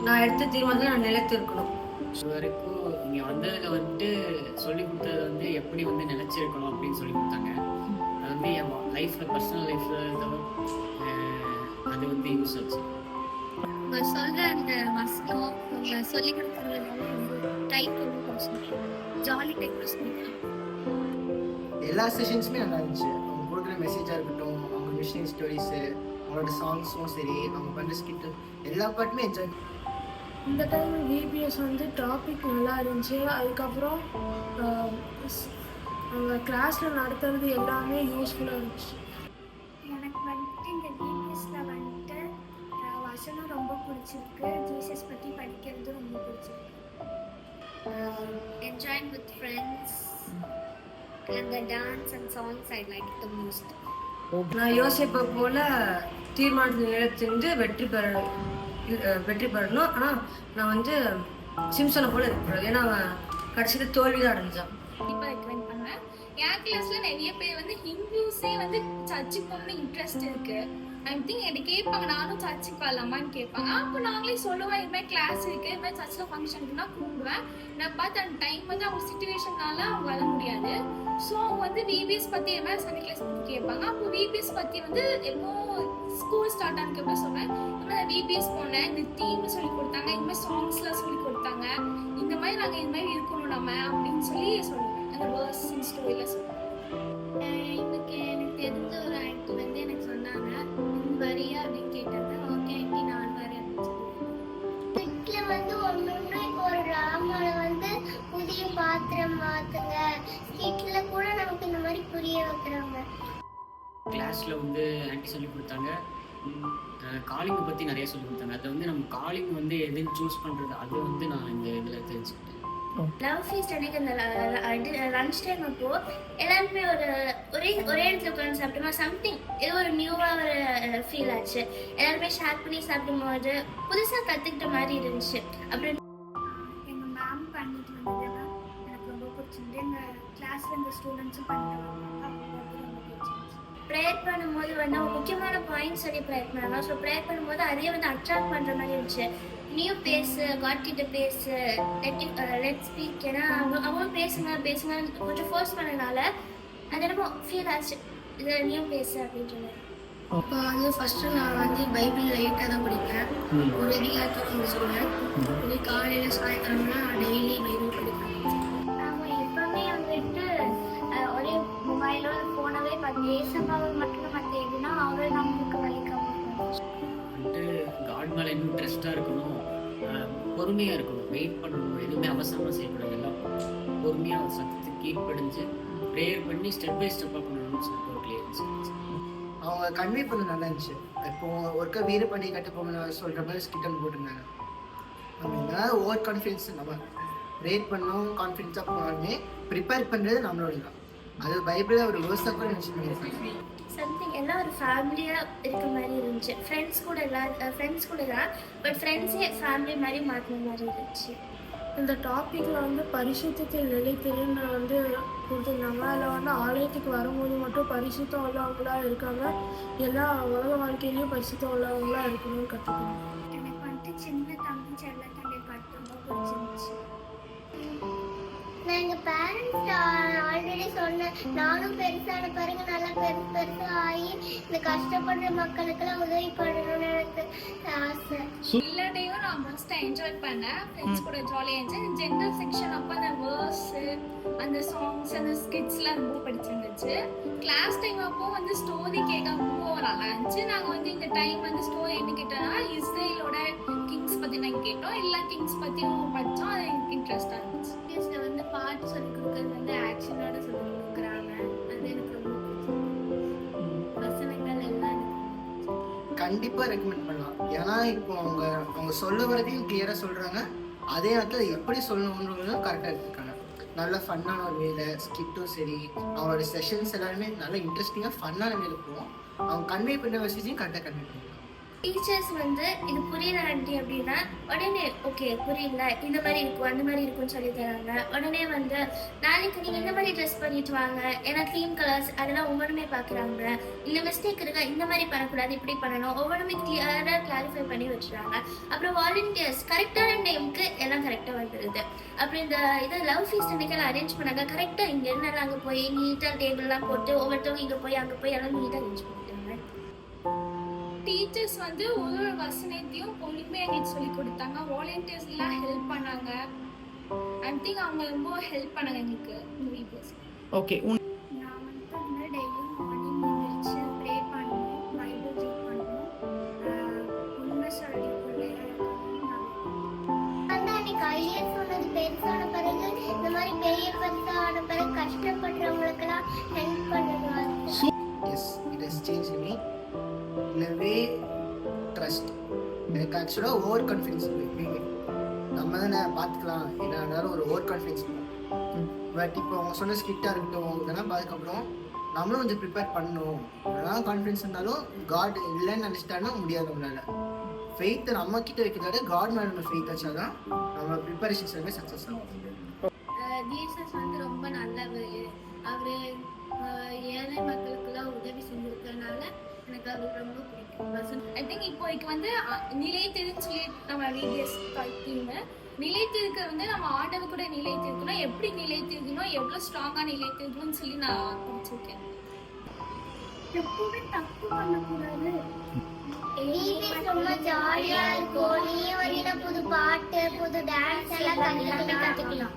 நான் எடுத்த தீர்மானத்தில் நான் நிலைத்து இருக்கணும். இது வரைக்கும் இங்கே வந்ததில் வந்துட்டு சொல்லி கொடுத்தது வந்து எப்படி வந்து நிலச்சிருக்கணும் அப்படின்னு சொல்லி கொடுத்தாங்க. அது வந்து என் லைஃப்பில் பர்சனல் லைஃப்பில் அது வந்து யூஸ் ஆச்சு. அவங்க சொல்கிற அந்த வசனம் அவங்க சொல்லி கொடுக்குறதுனால டைப் கொஞ்சம் ஜாலி டைப் எல்லா செஷன்ஸுமே நல்லா இருந்துச்சு. அவங்க கொடுக்குற மெசேஜாக இருக்கட்டும், அவங்க மிஷினரி ஸ்டோரிஸு, அவங்களோட சாங்ஸும் சரி, அவங்க பண்ணுற ஸ்கிட்டு எல்லா பாட்டுமே என்ஜாய். இந்த டைம் விபிஎஸ் வந்து டாபிக் நல்லா இருந்துச்சு. அதுக்கப்புறம் அவங்க கிளாஸில் நடத்துறது எல்லாமே யூஸ்ஃபுல்லாக இருந்துச்சு. எனக்கு வந்துட்டு இந்த விபிஎஸ்ல வந்துட்டு வசனம் ரொம்ப பிடிச்சிருக்கு. ஜீசஸ் பற்றி படிக்கிறது ரொம்ப பிடிச்சிருக்கு. Enjoying with friends and the dance and songs I like the most. நான் யோசிப்பை போல தீர்மானத்தில் நிலைத்திருந்து வெற்றி பெறணும். ஆனால் நான் வந்து சிம்சனை போல இருக்கக்கூடாது. ஏன்னா அவன் கடைசியில் தோல்வி தான் அடைஞ்சான். இப்போ ரெக்கமெண்ட் பண்ணுவேன். என் கிளாஸ்ல நிறைய பேர் வந்து ஹிந்துஸே வந்து சர்ச்சுக்கு போகணும்னு இன்ட்ரெஸ்ட் இருக்கு. ஐ திங்க் என்கிட்ட கேட்பாங்க, நானும் சர்ச்சுக்கு வரலாமான்னு கேட்பாங்க. அப்போ நாங்களே சொல்லுவேன், இது மாதிரி கிளாஸ் இருக்கு, இது மாதிரி சர்ச்சில் ஃபங்க்ஷனுக்குன்னா கூப்பிடுவேன். நான் பார்த்து அந்த டைம் வந்து அவங்க சுச்சுவேஷன்னால அவங்க வர முடியாது. ஸோ அவங்க வந்து விபிஎஸ் பற்றி இது மாதிரி சண்டே கிளாஸ் பற்றி கேட்பாங்க. அப்போ விபிஎஸ் பற்றி வந்து எப்போ ஸ்கூல் ஸ்டார்ட் ஆனதுக்கு சொன்னேன், இந்த மாதிரி விபிஎஸ் போனேன், இந்த தீம் சொல்லி கொடுத்தாங்க, இந்த மாதிரி சாங்ஸ்லாம் சொல்லி கொடுத்தாங்க, இந்த மாதிரி நாங்கள் இந்த மாதிரி இருக்கணும் நம்ம அப்படின்னு சொல்லி சொல்லுவேன். அந்த வேர்ஸ் ஸ்டோரியில் சொல்லுவேன். எனக்கு தெரிஞ்ச ஒரு ஆக்ட் வந்து எனக்கு சொன்னாங்க, வரியா அப்படின்னு கேட்டாங்க. ஓகே ஆண்டி நான் வரேன் வீட்டில் வந்து ஒன்று இப்போ ஒரு ட்ராமால வந்து புதிய பாத்திரம் மாற்றுங்க ஸ்கிட்டில் கூட நமக்கு இந்த மாதிரி புரிய வைக்கிறாங்க. கிளாஸில் வந்து ஆன்டி சொல்லி கொடுத்தாங்க. காலிங்கை பற்றி நிறைய சொல்லி கொடுத்தாங்க. அதை வந்து நம்ம காலிங் வந்து எதுன்னு சூஸ் பண்ணுறது அது வந்து நான் இந்த இதில் தெரிஞ்சுக்கிட்டேன். லவ் ஃபீஸ்ட் அன்னைக்கு அந்த லன்ச் டைம் அப்போ எல்லாருமே ஒரே இடத்துல உட்காந்து சாப்பிட்டோமா, சம்திங் ஏதோ ஒரு நியூவாக ஒரு ஃபீல் ஆச்சு. எல்லாருமே ஷேர் பண்ணி சாப்பிடும்போது புதுசாக கற்றுக்கிட்ட மாதிரி இருந்துச்சு. அப்புறம் எங்கள் மேம் பண்ணிட்டு வந்ததுன்னா எனக்கு ரொம்ப பிடிச்சிருந்து. எங்கள் கிளாஸில் இந்த ஸ்டூடெண்ட்ஸும் பண்ணிட்டு ப்ரேயர் பண்ணும்போது வந்து அவங்க முக்கியமான பாயிண்ட்ஸ் சொல்லி ப்ரேயர் பண்ணாங்க. ஸோ ப்ரேயர் பண்ணும்போது அதே வந்து அட்ராக்ட் பண்ணுற மாதிரி இருந்துச்சு. நியூ பேசு, காட் கிட்ட பேசு, லெட் ஸ்பீக். ஏன்னா அவங்களும் பேசுங்க கொஞ்சம் ஃபோர்ஸ் பண்ணனால அது என்னமோ ஃபீல் ஆச்சு, இது நியூ பேசு அப்படின்றது. இப்போ வந்து ஃபஸ்ட்டு நான் வந்து பைபிள் லைட்டாக தான் படிப்பேன். ஒரு அதிகாரத்தை சொல்லுவேன். இது காலையில் சாயந்தரம்னா டெய்லி பைபிள் படிப்பேன். நாங்கள் எப்பவுமே வந்துட்டு ஒரே மொபைலோ ஃபோனவே பார்த்து ஏசப்பாவை மட்டும் மற்ற எதுனா அவரை நம்மளுக்கு வலிக்காம வந்துட்டு காட் மேலே இன்னும் இன்ட்ரெஸ்டாக இருக்கணும், பொறுமையாக இருக்கணும், வெயிட் பண்ணணும், எதுவுமே அவசரமாக செய்யக்கூடாது. எல்லாம் பொறுமையாக சத்தத்தை கீழ்ப்படிஞ்சு ப்ரேயர் பண்ணி ஸ்டெப் பை ஸ்டெப்பாக பண்ணணும்னு சொல்லிட்டு ஒரு கிளியரன்ஸ் இருந்துச்சு. அவங்க கன்வே பண்ண நல்லா இருந்துச்சு. இப்போ ஒருக்கா வீடு பண்ணி கட்டுப்போம்னு சொல்கிற மாதிரி ஸ்கிட்டன் போட்டிருந்தாங்க. நம்ம என்ன ஓவர் கான்ஃபிடென்ஸ், நம்ம ரேட் பண்ணோம் கான்ஃபிடென்ஸாக போனாலுமே ப்ரிப்பேர் பண்ணுறது நம்மளோட தான். அது பைபிளில் ஒரு வேர்ஸாக கூட நினச்சி பண்ணியிருக்காங்க. சம்திங் எல்லாம் ஒரு ஃபேமிலியாக இருக்க மாதிரி இருந்துச்சு. ஃப்ரெண்ட்ஸ் கூட தான், பட் ஃப்ரெண்ட்ஸே ஃபேமிலி மாதிரி மாற்றின மாதிரி இருந்துச்சு. இந்த டாப்பிக்கில் வந்து பரிசுத்தத்தில் நிலைத்திருன்னு வந்து கொடுத்துருந்தாங்க. அதில் வந்து ஆலயத்துக்கு வரும்போது மட்டும் பரிசுத்தம் உள்ளவங்களா இருக்காங்க, எல்லா உலக வாழ்க்கையிலையும் பரிசுத்தம் உள்ளவங்களா இருக்கணும்னு கற்றுக்கணும். எனக்கு வந்துட்டு சின்ன தம்பி செல்ல தம்பி பாட்டு ரொம்ப பிடிச்சிருந்துச்சு. நான் எங்கள் பேரண்ட்ஸ் ஆல்ரெடி சொன்னேன், நானும் பெருசான பிறகு நல்லா பெருசாக ஆகி இந்த கஷ்டப்படுற மக்களுக்கெல்லாம் உதவி பண்ணணும்னு எனக்கு ஆசை. எல்லாத்தையும் நான் மோஸ்ட்டாக என்ஜாய் பண்ணேன். ஃப்ரெண்ட்ஸ் கூட ஜாலியாக இருந்துச்சு. ஜென்ரல் செக்ஷன் அப்போ அந்த வேர்ஸு, அந்த சாங்ஸ், அந்த ஸ்கிட்ஸ்லாம் ரொம்ப பிடிச்சிருந்துச்சு. கிளாஸ் டைம் அப்போ வந்து ஸ்டோரி கேட்க ரொம்ப நல்லா இருந்துச்சு. நாங்கள் வந்து இந்த டைம் வந்து ஸ்டோரி என்ன கேட்டோம்னா இஸ்ரேலோட கிங்ஸ் பற்றி நாங்கள் கேட்டோம். எல்லா கிங்ஸ் பற்றியும் படித்தோம். அது எனக்கு இன்ட்ரெஸ்டாக இருந்துச்சு. இதில் வந்து பாட்டு சொல்லிக் கொடுக்குறது வந்து ஆக்ஷனோட சொல்லிக் கொடுக்குறாங்க. அது எனக்கு ரொம்ப பிடிச்சிருக்கு. வசனங்கள் எல்லாம் கண்டிப்பாக ரெக்கமெண்ட் பண்ணலாம். ஏன்னா இப்போ அவங்க சொல்ல வரதையும் கிளியராக சொல்கிறாங்க, அதே நேரத்தில் எப்படி சொல்லணுன்றதும் கரெக்டாக எடுத்துருக்காங்க. நல்ல ஃபன்னான ஒரு வேலை, ஸ்கிட்டும் சரி, அவங்களோட செஷன்ஸ் எல்லாருமே நல்ல இன்ட்ரெஸ்டிங்காக ஃபன்னான வேலை போவோம். அவங்க கன்வே பண்ண மெசேஜையும் கரெக்டாக கன்வே பண்ணுவாங்க. டீச்சர்ஸ் வந்து இது புரியல ஆண்டி அப்படின்னா உடனே ஓகே புரியல, இந்த மாதிரி இருக்கும் அந்த மாதிரி இருக்கும்னு சொல்லி தராங்க. உடனே வந்து நாளைக்கு நீங்கள் இந்த மாதிரி ட்ரெஸ் பண்ணிட்டு வாங்க, ஏன்னா தீம் கலர்ஸ் அதெல்லாம் ஒவ்வொன்றுமே பார்க்குறாங்க. இந்த மிஸ்டேக் இருக்கா, இந்த மாதிரி பண்ணக்கூடாது, இப்படி பண்ணணும், ஒவ்வொன்றுமே கிளியராக கிளாரிஃபை பண்ணி வச்சுருவாங்க. அப்புறம் வாலண்டியர்ஸ் கரெக்டான டைமுக்கு எல்லாம் கரெக்டாக வந்துடுது. அப்புறம் இந்த இது லவ் ஃபீஸ்ட் அன்னைக்கு அரேஞ்ச் பண்ணாங்க கரெக்டாக. இங்கே இருந்தாலும் அங்கே போய் நீட்டாக டேபிள்லாம் போட்டு ஒவ்வொருத்தவங்க இங்கே போய் அங்கே போய் எல்லாம் நீட்டாக அரேஞ்ச் பண்ணிட்டாங்க. டீச்சர்ஸ் வந்து ஒரு வசனத்தையும் பொறுமையாக எங்களுக்கு சொல்லி கொடுத்தாங்க. வாலண்டியர்ஸ்லாம் ஹெல்ப் பண்ணாங்க. ஐ திங்க் அவங்க ரொம்ப ஹெல்ப் பண்ணாங்க எங்களுக்கு இந்த வீடியோஸ். ஓகே, நான் வந்து டெய்லியும் மார்னிங் எழுந்திரிச்சு ப்ரே பண்ணணும், பைபிள் ரீட் பண்ணணும், உண்மை சொல்லி அன்னைக்கு ஐஏஎஸ் சொன்னது பெருசான பிறகு இந்த மாதிரி பெரிய பெருசான பிறகு கஷ்டப்படுறவங்களுக்கெல்லாம் ஹெல்ப் பண்ணுவாங்க. Yes, it has change me in a way trust. எனக்கு ஆக்சுவலாக ஓவர் கான்ஃபிடன்ஸ் நம்ம தானே பார்த்துக்கலாம் என்ன இருந்தாலும் ஒரு ஓவர் கான்ஃபிடன்ஸ். பட் இப்போ அவங்க சொன்ன ஸ்கிட்டாக இருக்கட்டும் இதெல்லாம் அதுக்கப்புறம் நம்மளும் கொஞ்சம் ப்ரிப்பேர் பண்ணணும். இதெல்லாம் கான்ஃபிடன்ஸ் இருந்தாலும் காட் இல்லைன்னு நினச்சிட்டாலும் முடியாது நம்மளால. ஃபெய்த்தை நம்ம கிட்ட வைக்கிறத காட் மேலே நம்ம ஃபெய்த் வச்சா தான் நம்ம ப்ரிப்பரேஷன்ஸ் எல்லாமே சக்ஸஸ் ஆகும். ஜீசஸ் வந்து ரொம்ப நல்லவர். அவர் ஏழை மக்களுக்கெல்லாம் உதவி செஞ்சிருக்கிறதுனால எனக்கு அது ரொம்ப பிடிக்கும். ஐ திங்க் இப்போதைக்கு வந்து நிலைத்திருன்னு சொல்லி நம்ம வீடியோஸ் பார்த்தீங்க. நிலைத்திருக்க வந்து நம்ம ஆண்டவர் கூட நிலைத்திருக்கணும், எப்படி நிலைத்திருக்கணும், எவ்வளோ ஸ்ட்ராங்காக நிலைத்திருக்கணும்னு சொல்லி நான் படிச்சிருக்கேன். எப்பவுமே தப்பு பண்ணக்கூடாது. ரொம்ப ஜாலியா இருக்கும். நீ ஒரு புது பாட்டு புது டான்ஸ் எல்லாம் கத்துக்கலாம்.